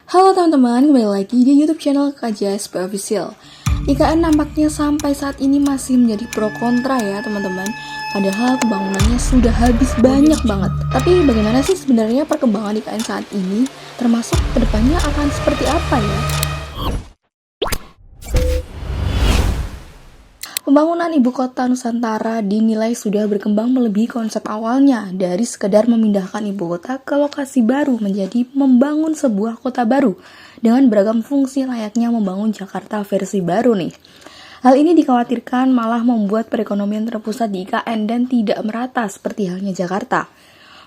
Halo teman-teman, kembali lagi di YouTube channel KJSP Official. IKN nampaknya sampai saat ini masih menjadi pro kontra ya teman-teman. Padahal pembangunannya sudah habis banyak banget. Tapi bagaimana sih sebenarnya perkembangan IKN saat ini? Termasuk kedepannya akan seperti apa ya? Pembangunan ibu kota Nusantara dinilai sudah berkembang melebihi konsep awalnya dari sekedar memindahkan ibu kota ke lokasi baru menjadi membangun sebuah kota baru dengan beragam fungsi layaknya membangun Jakarta versi baru nih. Hal ini dikhawatirkan malah membuat perekonomian terpusat di IKN dan tidak merata seperti halnya Jakarta.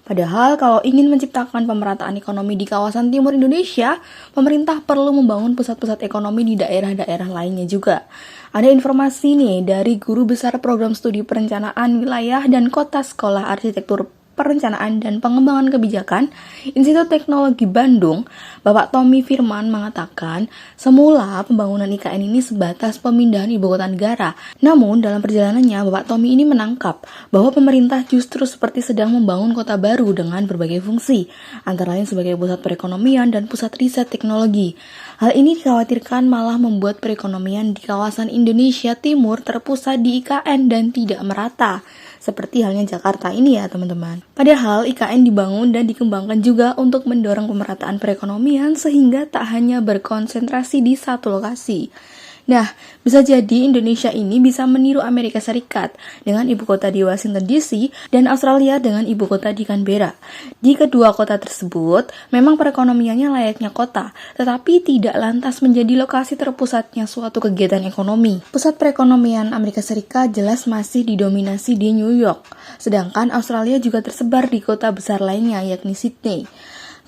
Padahal kalau ingin menciptakan pemerataan ekonomi di kawasan timur Indonesia, pemerintah perlu membangun pusat-pusat ekonomi di daerah-daerah lainnya juga. Ada informasi nih dari Guru Besar Program Studi Perencanaan Wilayah dan Kota Sekolah Arsitektur Perencanaan dan Pengembangan Kebijakan Institut Teknologi Bandung, Bapak Tommy Firman mengatakan, semula pembangunan IKN ini sebatas pemindahan ibu kota negara. Namun dalam perjalanannya, Bapak Tommy ini menangkap bahwa pemerintah justru seperti sedang membangun kota baru dengan berbagai fungsi, antara lain sebagai pusat perekonomian dan pusat riset teknologi. Hal ini dikhawatirkan malah membuat perekonomian di kawasan Indonesia Timur terpusat di IKN dan tidak merata. Seperti halnya Jakarta ini ya teman-teman. Padahal IKN dibangun dan dikembangkan juga untuk mendorong pemerataan perekonomian sehingga tak hanya berkonsentrasi di satu lokasi. Nah, bisa jadi Indonesia ini bisa meniru Amerika Serikat dengan ibu kota di Washington DC dan Australia dengan ibu kota di Canberra. Di kedua kota tersebut, memang perekonomiannya layaknya kota, tetapi tidak lantas menjadi lokasi terpusatnya suatu kegiatan ekonomi. Pusat perekonomian Amerika Serikat jelas masih didominasi di New York, sedangkan Australia juga tersebar di kota besar lainnya yakni Sydney.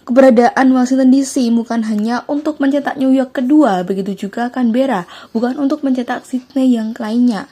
Keberadaan Washington DC bukan hanya untuk mencetak New York kedua, begitu juga Canberra, bukan untuk mencetak Sydney yang lainnya.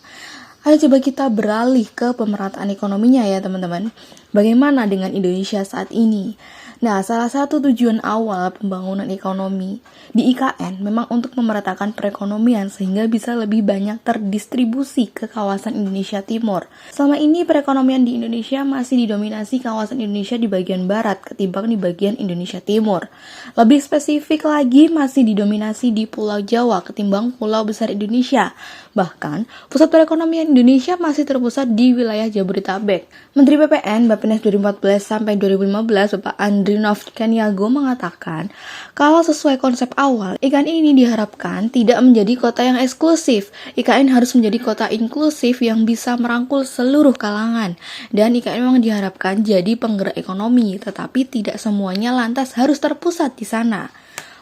Ayo coba kita beralih ke pemerataan ekonominya ya teman-teman. Bagaimana dengan Indonesia saat ini? Nah, salah satu tujuan awal pembangunan ekonomi di IKN memang untuk memeratakan perekonomian sehingga bisa lebih banyak terdistribusi ke kawasan Indonesia Timur. Selama ini perekonomian di Indonesia masih didominasi kawasan Indonesia di bagian barat ketimbang di bagian Indonesia Timur. Lebih spesifik lagi masih didominasi di Pulau Jawa ketimbang Pulau Besar Indonesia. Bahkan, pusat perekonomian Indonesia masih terpusat di wilayah Jabodetabek. Menteri PPN Bappenas 2014 sampai 2015 Bapak Andrinov Caniago mengatakan, kalau sesuai konsep awal, IKN ini diharapkan tidak menjadi kota yang eksklusif. IKN harus menjadi kota inklusif yang bisa merangkul seluruh kalangan. Dan IKN memang diharapkan jadi penggerak ekonomi, tetapi tidak semuanya lantas harus terpusat di sana.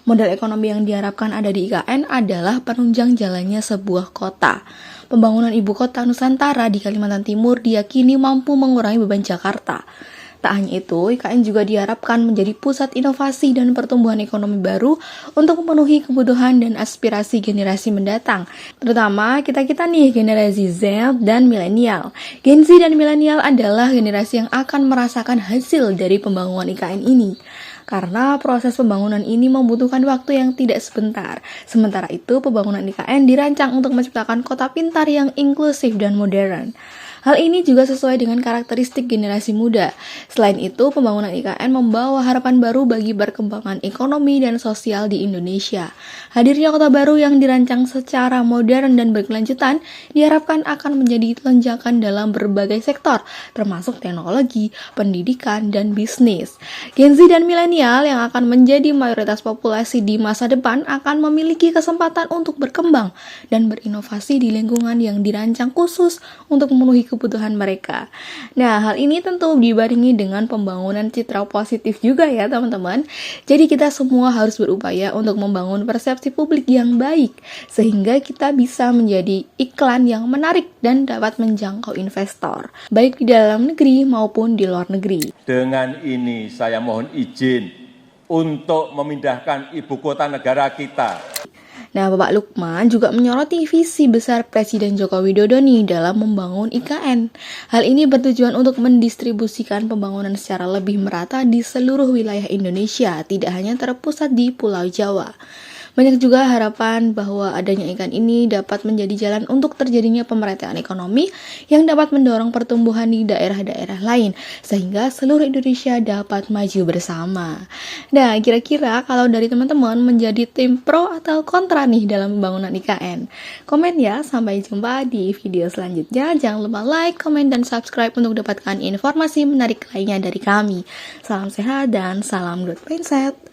Model ekonomi yang diharapkan ada di IKN adalah penunjang jalannya sebuah kota. Pembangunan ibu kota Nusantara di Kalimantan Timur diyakini mampu mengurangi beban Jakarta. Tak hanya itu, IKN juga diharapkan menjadi pusat inovasi dan pertumbuhan ekonomi baru untuk memenuhi kebutuhan dan aspirasi generasi mendatang. Terutama kita-kita nih, generasi Z dan milenial. Gen Z dan milenial adalah generasi yang akan merasakan hasil dari pembangunan IKN ini. Karena proses pembangunan ini membutuhkan waktu yang tidak sebentar. Sementara itu, pembangunan IKN dirancang untuk menciptakan kota pintar yang inklusif dan modern. Hal ini juga sesuai dengan karakteristik generasi muda. Selain itu, pembangunan IKN membawa harapan baru bagi perkembangan ekonomi dan sosial di Indonesia. Hadirnya kota baru yang dirancang secara modern dan berkelanjutan diharapkan akan menjadi lonjakan dalam berbagai sektor, termasuk teknologi, pendidikan, dan bisnis. Gen Z dan milenial yang akan menjadi mayoritas populasi di masa depan akan memiliki kesempatan untuk berkembang dan berinovasi di lingkungan yang dirancang khusus untuk memenuhi kebutuhan mereka. Nah, hal ini tentu dibarengi dengan pembangunan citra positif juga ya teman-teman. Jadi kita semua harus berupaya untuk membangun persepsi publik yang baik, sehingga kita bisa menjadi iklan yang menarik dan dapat menjangkau investor, baik di dalam negeri maupun di luar negeri. Dengan ini saya mohon izin untuk memindahkan ibu kota negara kita. Nah, Bapak Lukman juga menyoroti visi besar Presiden Joko Widodo nih dalam membangun IKN. Hal ini bertujuan untuk mendistribusikan pembangunan secara lebih merata di seluruh wilayah Indonesia, tidak hanya terpusat di Pulau Jawa. Banyak juga harapan bahwa adanya ikan ini dapat menjadi jalan untuk terjadinya pemerataan ekonomi yang dapat mendorong pertumbuhan di daerah-daerah lain, sehingga seluruh Indonesia dapat maju bersama. Nah, kira-kira kalau dari teman-teman menjadi tim pro atau kontra nih dalam pembangunan IKN? Komen ya, sampai jumpa di video selanjutnya. Jangan lupa like, komen, dan subscribe untuk dapatkan informasi menarik lainnya dari kami. Salam sehat dan salam growth mindset.